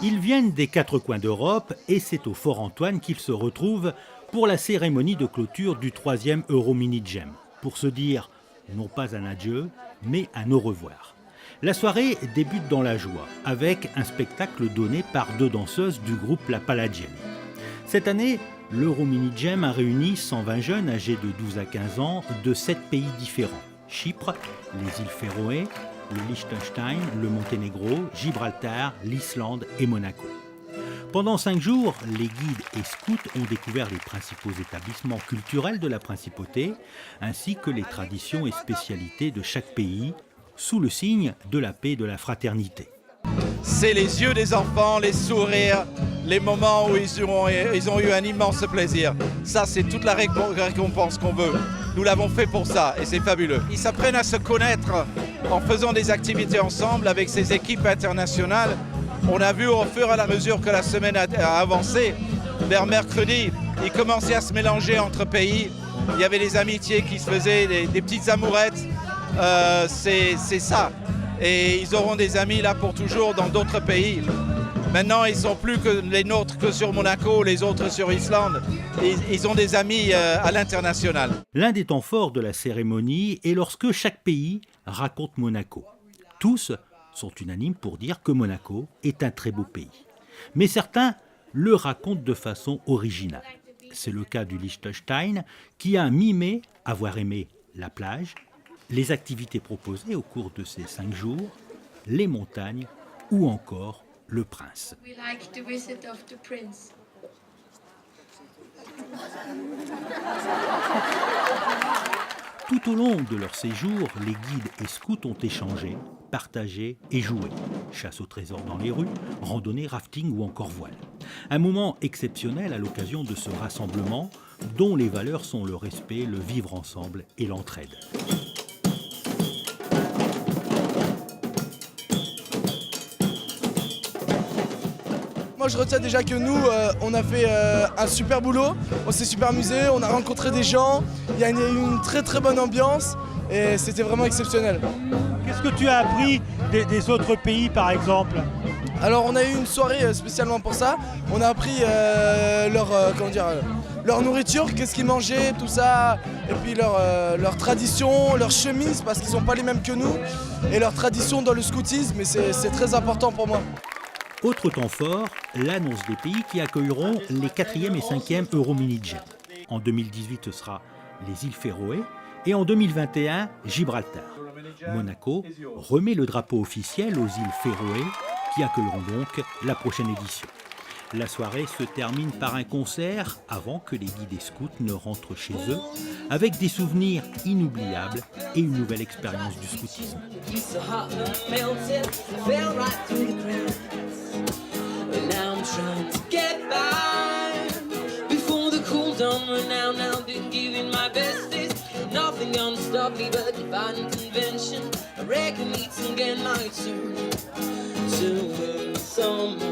Ils viennent des quatre coins d'Europe et c'est au Fort Antoine qu'ils se retrouvent pour la cérémonie de clôture du 3e Euro Mini Jam, pour se dire non pas un adieu, mais un au revoir. La soirée débute dans la joie, avec un spectacle donné par deux danseuses du groupe La Palladienne. Cette année, l'Euro Mini Jam a réuni 120 jeunes âgés de 12 à 15 ans de 7 pays différents. Chypre, les îles Féroé, le Liechtenstein, le Monténégro, Gibraltar, l'Islande et Monaco. Pendant 5 jours, les guides et scouts ont découvert les principaux établissements culturels de la principauté, ainsi que les traditions et spécialités de chaque pays, sous le signe de la paix et de la fraternité. C'est les yeux des enfants, les sourires, les moments où ils ont eu un immense plaisir. Ça, c'est toute la récompense qu'on veut. Nous l'avons fait pour ça et c'est fabuleux. Ils s'apprennent à se connaître en faisant des activités ensemble avec ces équipes internationales. On a vu au fur et à mesure que la semaine a avancé, vers mercredi, ils commençaient à se mélanger entre pays. Il y avait des amitiés qui se faisaient, des petites amourettes. C'est ça. Et ils auront des amis là pour toujours dans d'autres pays. Maintenant, ils ne sont plus que les nôtres que sur Monaco, les autres sur Islande. Ils ont des amis à l'international. L'un des temps forts de la cérémonie est lorsque chaque pays raconte Monaco. Tous sont unanimes pour dire que Monaco est un très beau pays. Mais certains le racontent de façon originale. C'est le cas du Liechtenstein qui a mimé avoir aimé la plage, les activités proposées au cours de ces 5 jours, les montagnes ou encore le prince. Tout au long de leur séjour, les guides et scouts ont échangé, partagé et joué. Chasse au trésor dans les rues, randonnée, rafting ou encore voile. Un moment exceptionnel à l'occasion de ce rassemblement dont les valeurs sont le respect, le vivre ensemble et l'entraide. Moi je retiens déjà que nous, on a fait un super boulot, on s'est super amusé, on a rencontré des gens, il y a une très très bonne ambiance et c'était vraiment exceptionnel. Qu'est-ce que tu as appris des autres pays par exemple ? Alors on a eu une soirée spécialement pour ça, on a appris leur nourriture, qu'est-ce qu'ils mangeaient, tout ça, et puis leur tradition, leurs chemises parce qu'ils ne sont pas les mêmes que nous, et leur tradition dans le scoutisme, et c'est très important pour moi. Autre temps fort, l'annonce des pays qui accueilleront les 4e et 5e Euro Mini Jam. En 2018, ce sera les îles Féroé et en 2021, Gibraltar. Monaco remet le drapeau officiel aux îles Féroé qui accueilleront donc la prochaine édition. La soirée se termine par un concert avant que les guides et scouts ne rentrent chez eux avec des souvenirs inoubliables et une nouvelle expérience du scoutisme. Trying to get by before the cool down run out. Now been giving my best days. Nothing gonna stop me but divine convention. I reckon it's again my turn to win some.